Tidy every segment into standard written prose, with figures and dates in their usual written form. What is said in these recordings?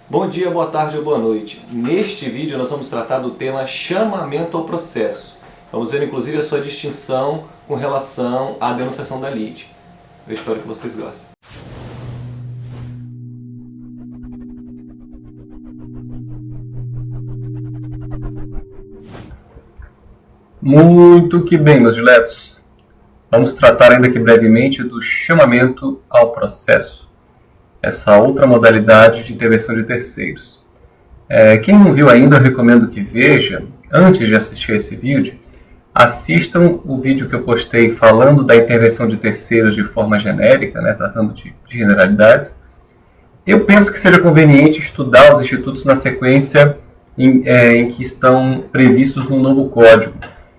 Bom dia, boa tarde ou boa noite. Neste vídeo nós vamos tratar do tema chamamento ao processo. Vamos ver inclusive a sua distinção com relação à denunciação da lide. Eu espero que vocês gostem. Muito que bem, meus diletos. Vamos tratar ainda aqui brevemente do chamamento ao processo, essa outra modalidade de intervenção de terceiros. Quem não viu ainda, eu recomendo que veja, antes de assistir a esse vídeo, assistam o vídeo que eu postei falando da intervenção de terceiros de forma genérica, tratando de generalidades. Eu penso que seja conveniente estudar os institutos na sequência em que estão previstos no novo código.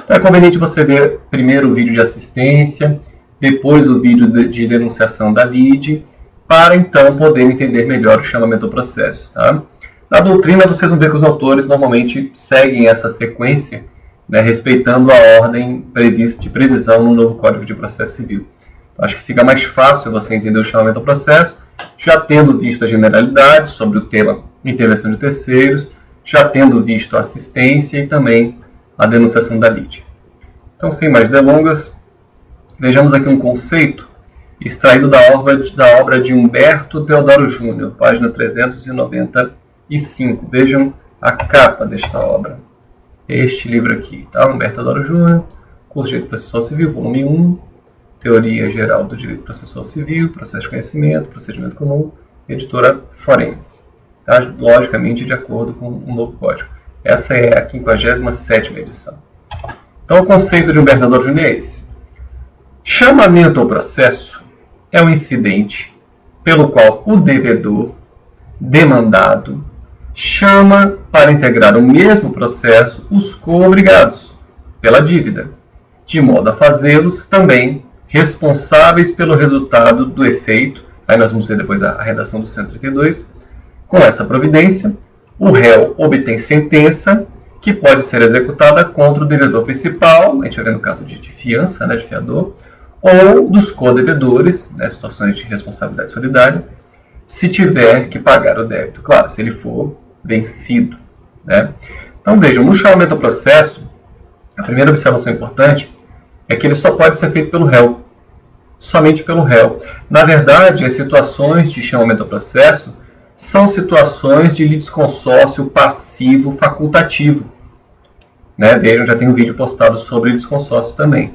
Então é conveniente você ver primeiro o vídeo de assistência, depois o vídeo de denunciação da lide, para então poder entender melhor o chamamento ao processo. Tá? Na doutrina vocês vão ver que os autores normalmente seguem essa sequência, respeitando a ordem prevista de previsão no novo Código de Processo Civil. Então, acho que fica mais fácil você entender o chamamento ao processo, já tendo visto a generalidade sobre o tema intervenção de terceiros, já tendo visto a assistência e também a denunciação da lide. Então, sem mais delongas, vejamos aqui um conceito extraído da obra de Humberto Teodoro Júnior, página 395. Vejam a capa desta obra. Este livro aqui, tá? Humberto Teodoro Júnior, Curso de Direito Processual Civil, volume 1, Teoria Geral do Direito Processual Civil, Processo de Conhecimento, Procedimento Comum, editora Forense. Tá? Logicamente, de acordo com o novo código. Essa é a 57ª edição. Então, o conceito de Humberto Teodoro Júnior é esse. Chamamento ao processo é um incidente pelo qual o devedor, demandado, chama para integrar o mesmo processo os co-obrigados pela dívida, de modo a fazê-los também responsáveis pelo resultado do efeito. Aí nós vamos ver depois a redação do 132. Com essa providência, o réu obtém sentença que pode ser executada contra o devedor principal, a gente vai ver no caso de fiança, de fiador, ou dos co-devedores, situações de responsabilidade solidária, se tiver que pagar o débito. Claro, se ele for vencido. Então vejam, no chamamento ao processo, a primeira observação importante é que ele só pode ser feito pelo réu, somente pelo réu. Na verdade, as situações de chamamento ao processo são situações de litisconsórcio passivo facultativo. Vejam, já tem um vídeo postado sobre litisconsórcio também.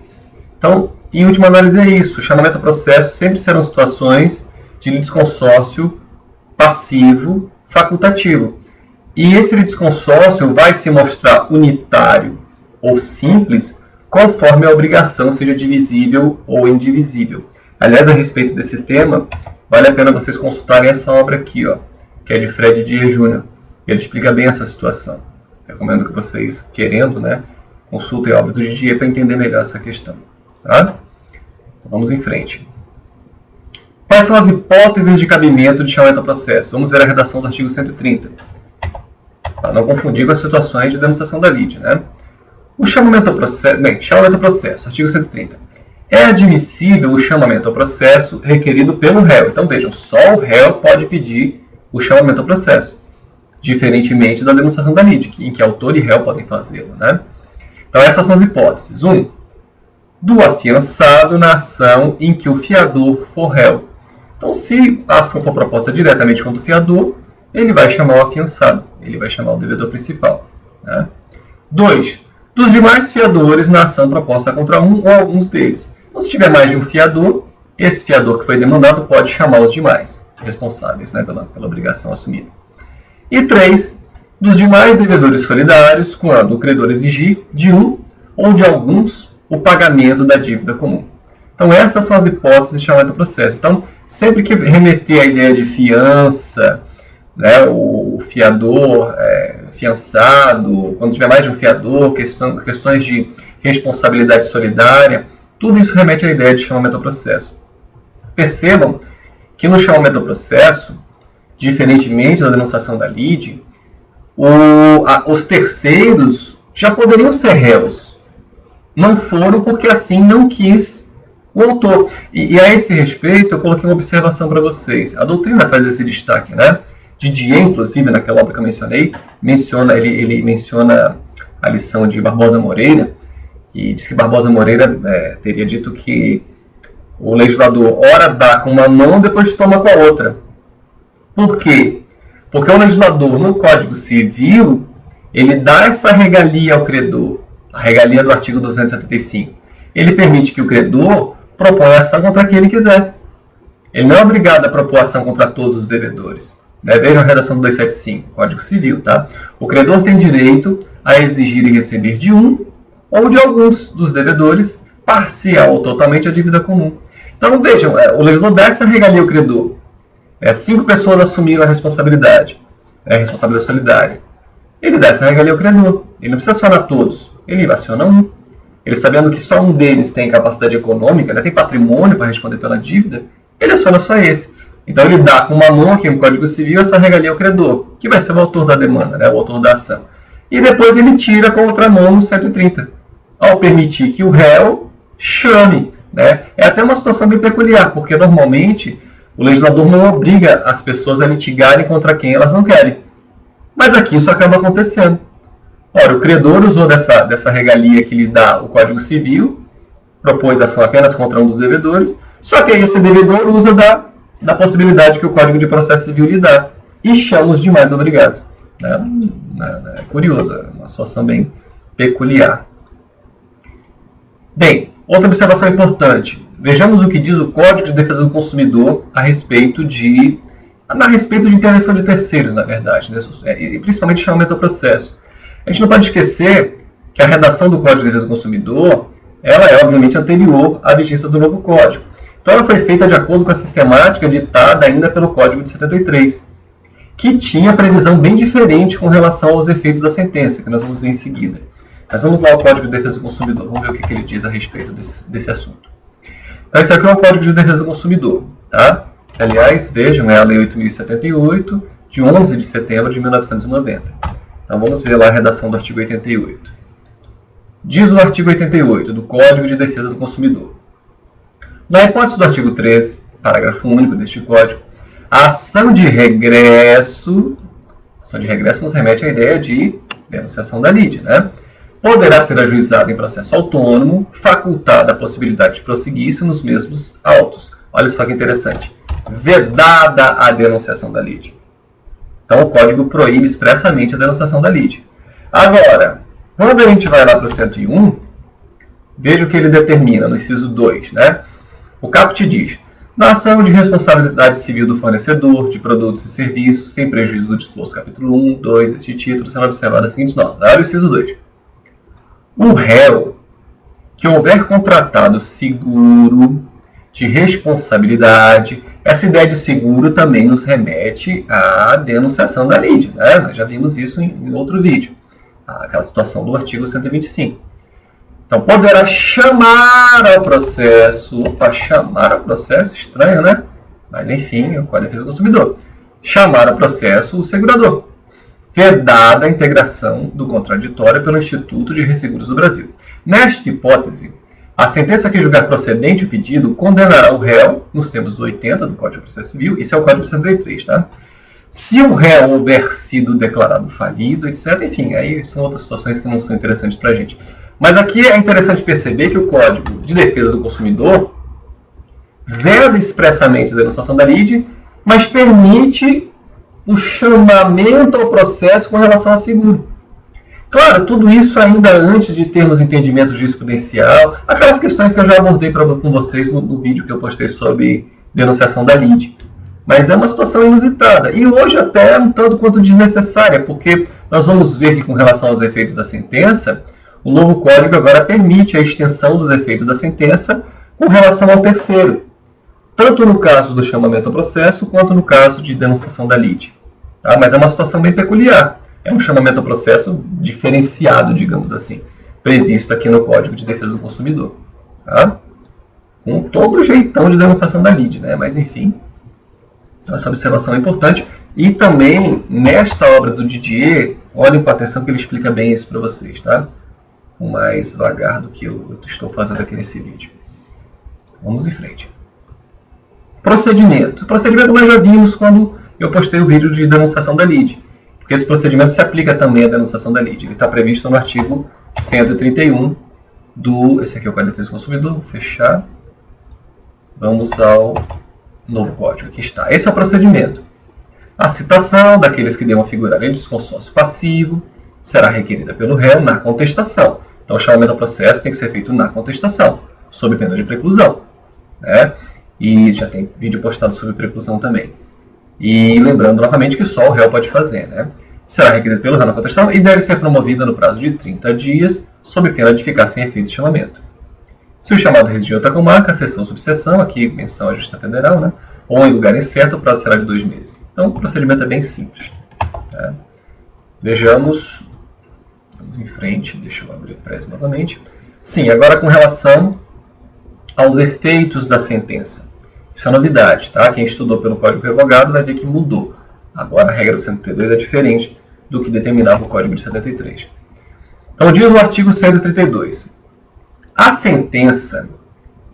Então, em última análise é isso. O chamamento ao processo sempre serão situações de litisconsórcio passivo facultativo. E esse litisconsórcio vai se mostrar unitário ou simples conforme a obrigação seja divisível ou indivisível. Aliás, a respeito desse tema, vale a pena vocês consultarem essa obra aqui, que é de Fred Dias Jr. Ele explica bem essa situação. Recomendo que vocês, querendo, consultem a obra do Didier para entender melhor essa questão. Tá? Então, vamos em frente. Quais são as hipóteses de cabimento de chamamento ao processo? Vamos ver a redação do artigo 130. Para não confundir com as situações de denunciação da lide. O chamamento ao processo... chamamento ao processo, artigo 130. É admissível o chamamento ao processo requerido pelo réu. Então, vejam, só o réu pode pedir o chamamento ao processo, diferentemente da denunciação da lide, em que autor e réu podem fazê-lo. Então, essas são as hipóteses. 1. Do afiançado na ação em que o fiador for réu. Então, se a ação for proposta diretamente contra o fiador, ele vai chamar o afiançado, ele vai chamar o devedor principal. 2. Dos demais fiadores na ação proposta contra um ou alguns deles. Então, se tiver mais de um fiador, esse fiador que foi demandado pode chamar os demais responsáveis pela obrigação assumida. E 3. Dos demais devedores solidários, quando o credor exigir de um ou de alguns o pagamento da dívida comum. Então, essas são as hipóteses de chamamento ao processo. Então, sempre que remeter à ideia de fiança, o fiador, fiançado, quando tiver mais de um fiador, questões de responsabilidade solidária, tudo isso remete à ideia de chamamento ao processo. Percebam que no chamamento ao processo, diferentemente da denunciação da lide, os terceiros já poderiam ser réus. Não foram porque assim não quis o autor. E a esse respeito, eu coloquei uma observação para vocês. A doutrina faz esse destaque, Didier, inclusive, naquela obra que eu mencionei, ele menciona a lição de Barbosa Moreira, e diz que Barbosa Moreira teria dito que o legislador ora dá com uma mão, depois toma com a outra. Por quê? Porque o legislador, no Código Civil, ele dá essa regalia ao credor, a regalia do artigo 275. Ele permite que o credor proponha ação contra quem ele quiser. Ele não é obrigado a propor ação contra todos os devedores. Vejam a redação do 275, Código Civil. Tá? O credor tem direito a exigir e receber de um ou de alguns dos devedores, parcial ou totalmente, a dívida comum. Então, vejam, o legislador dá essa regalia ao credor. 5 pessoas assumiram a responsabilidade, a responsabilidade solidária. Ele dá essa regalia ao credor. Ele não precisa acionar todos. Ele aciona um. Ele, sabendo que só um deles tem capacidade econômica, tem patrimônio para responder pela dívida, ele aciona só esse. Então ele dá com uma mão aqui no Código Civil essa regalia ao credor, que vai ser o autor da demanda, o autor da ação. E depois ele tira com outra mão no 130, ao permitir que o réu chame. É até uma situação bem peculiar, porque normalmente o legislador não obriga as pessoas a litigarem contra quem elas não querem. Mas aqui isso acaba acontecendo. Ora, o credor usou dessa regalia que lhe dá o Código Civil, propôs ação apenas contra um dos devedores, só que aí esse devedor usa da possibilidade que o Código de Processo Civil lhe dá e chama os demais obrigados. É curioso, é uma situação bem peculiar. Bem, outra observação importante. Vejamos o que diz o Código de Defesa do Consumidor a respeito de intervenção de terceiros, na verdade, e principalmente chamamento ao processo. A gente não pode esquecer que a redação do Código de Defesa do Consumidor ela é, obviamente, anterior à vigência do novo Código. Então, ela foi feita de acordo com a sistemática ditada ainda pelo Código de 73, que tinha previsão bem diferente com relação aos efeitos da sentença, que nós vamos ver em seguida. Mas vamos lá ao Código de Defesa do Consumidor, vamos ver o que ele diz a respeito desse assunto. Então, esse aqui é o Código de Defesa do Consumidor. Tá? Aliás, vejam, é a Lei 8.078, de 11 de setembro de 1990. Então, vamos ver lá a redação do artigo 88. Diz o artigo 88 do Código de Defesa do Consumidor. Na hipótese do artigo 13, parágrafo único deste Código, a ação de regresso nos remete à ideia de denunciação da lide, poderá ser ajuizada em processo autônomo, facultada a possibilidade de prosseguir-se nos mesmos autos. Olha só que interessante. Vedada a denunciação da lide. Então, o Código proíbe expressamente a denunciação da lide. Agora, quando a gente vai lá para o 101, veja o que ele determina no inciso 2, O caput diz: na ação de responsabilidade civil do fornecedor de produtos e serviços, sem prejuízo do disposto capítulo 1, 2 deste título, serão observadas as seguintes normas. Olha o inciso 2. O réu que houver contratado seguro de responsabilidade, essa ideia de seguro também nos remete à denunciação da lide, Nós já vimos isso em outro vídeo, aquela situação do artigo 125. Então, poderá chamar ao processo. Opa, chamar ao processo, estranho, Mas, enfim, o Código de Defesa do Consumidor. Chamar ao processo o segurador. Vedada a integração do contraditório pelo Instituto de Resseguros do Brasil. Nesta hipótese, a sentença que julgar procedente o pedido condenará o réu, nos termos do 80 do Código de Processo Civil, isso é o Código 103, Se o réu houver sido declarado falido, etc., enfim, aí são outras situações que não são interessantes para a gente. Mas aqui é interessante perceber que o Código de Defesa do Consumidor veda expressamente a denunciação da lide, mas permite o chamamento ao processo com relação a seguro. Claro, tudo isso ainda antes de termos entendimento jurisprudencial, aquelas questões que eu já abordei com vocês no vídeo que eu postei sobre denunciação da lide. Mas é uma situação inusitada e hoje até um tanto quanto desnecessária, porque nós vamos ver que com relação aos efeitos da sentença, o novo Código agora permite a extensão dos efeitos da sentença com relação ao terceiro, tanto no caso do chamamento ao processo, quanto no caso de denunciação da lide. Mas é uma situação bem peculiar. É um chamamento ao processo diferenciado, digamos assim, previsto aqui no Código de Defesa do Consumidor. Com todo o jeitão de denunciação da lide, Mas, enfim, essa observação é importante. E também, nesta obra do Didier, olhem com atenção que ele explica bem isso para vocês, Com mais vagar do que eu estou fazendo aqui nesse vídeo. Vamos em frente. Procedimento. O procedimento nós já vimos quando eu postei o vídeo de denunciação da lide, porque esse procedimento se aplica também à denunciação da lide. Ele está previsto no artigo 131 do... Esse aqui é o Código de Defesa do Consumidor, vou fechar. Vamos ao novo código, aqui está. Esse é o procedimento. A citação daqueles que devam figurar em desconsórcio passivo será requerida pelo réu na contestação. Então, o chamamento ao processo tem que ser feito na contestação, sob pena de preclusão, né? E já tem vídeo postado sobre preclusão também. E lembrando novamente que só o réu pode fazer, né? Será requerida pelo réu na contestação e deve ser promovida no prazo de 30 dias, sob pena de ficar sem efeito de chamamento. Se o chamado residir em outra comarca, sessão subseção, aqui menção à Justiça Federal, né? Ou em lugar incerto, o prazo será de 2 meses. Então, o procedimento é bem simples, tá? Vejamos. Vamos em frente, deixa eu abrir o Prezi novamente. Sim, agora com relação aos efeitos da sentença. Isso é novidade, tá? Quem estudou pelo Código Revogado vai ver que mudou. Agora a regra do 132 é diferente do que determinava o Código de 73. Então diz o artigo 132. A sentença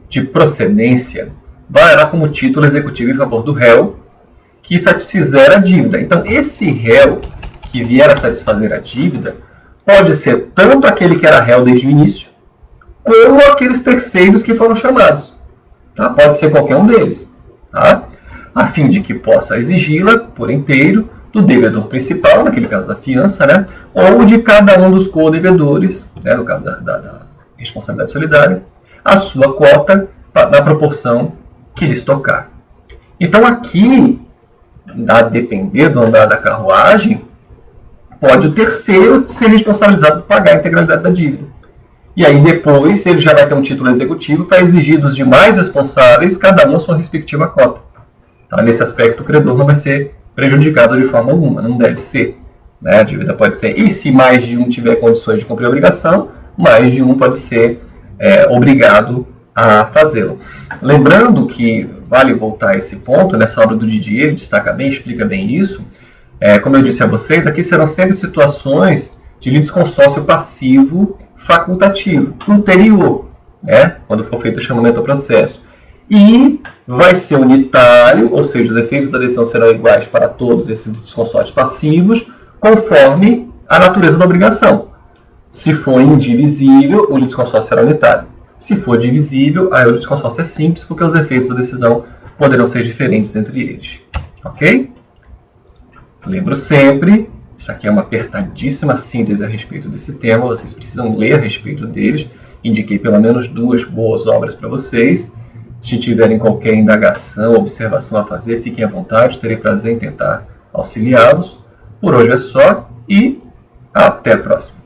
de procedência valerá como título executivo em favor do réu que satisfizer a dívida. Então esse réu que vier a satisfazer a dívida pode ser tanto aquele que era réu desde o início, como aqueles terceiros que foram chamados. Tá? Pode ser qualquer um deles, tá? A fim de que possa exigi-la por inteiro do devedor principal, naquele caso da fiança, né? Ou de cada um dos co-devedores, né? No caso da responsabilidade solidária, a sua cota na proporção que lhes tocar. Então aqui, a depender do andar da carruagem, pode o terceiro ser responsabilizado por pagar a integralidade da dívida. E aí depois ele já vai ter um título executivo para exigir dos demais responsáveis, cada um a sua respectiva cota. Tá? Nesse aspecto o credor não vai ser prejudicado de forma alguma, não deve ser, né? A dívida pode ser, e se mais de um tiver condições de cumprir a obrigação, mais de um pode ser obrigado a fazê-lo. Lembrando que, vale voltar a esse ponto, nessa obra do Didier, ele destaca bem, explica bem isso. Como eu disse a vocês, aqui serão sempre situações de litisconsórcio passivo facultativo, ulterior, né? Quando for feito o chamamento ao processo. E vai ser unitário, ou seja, os efeitos da decisão serão iguais para todos esses litisconsórcios passivos, conforme a natureza da obrigação. Se for indivisível, o litisconsórcio será unitário. Se for divisível, aí o litisconsórcio é simples, porque os efeitos da decisão poderão ser diferentes entre eles. Ok? Lembro sempre, isso aqui é uma apertadíssima síntese a respeito desse tema, vocês precisam ler a respeito deles. Indiquei pelo menos 2 boas obras para vocês. Se tiverem qualquer indagação, observação a fazer, fiquem à vontade, terei prazer em tentar auxiliá-los. Por hoje é só e até a próxima.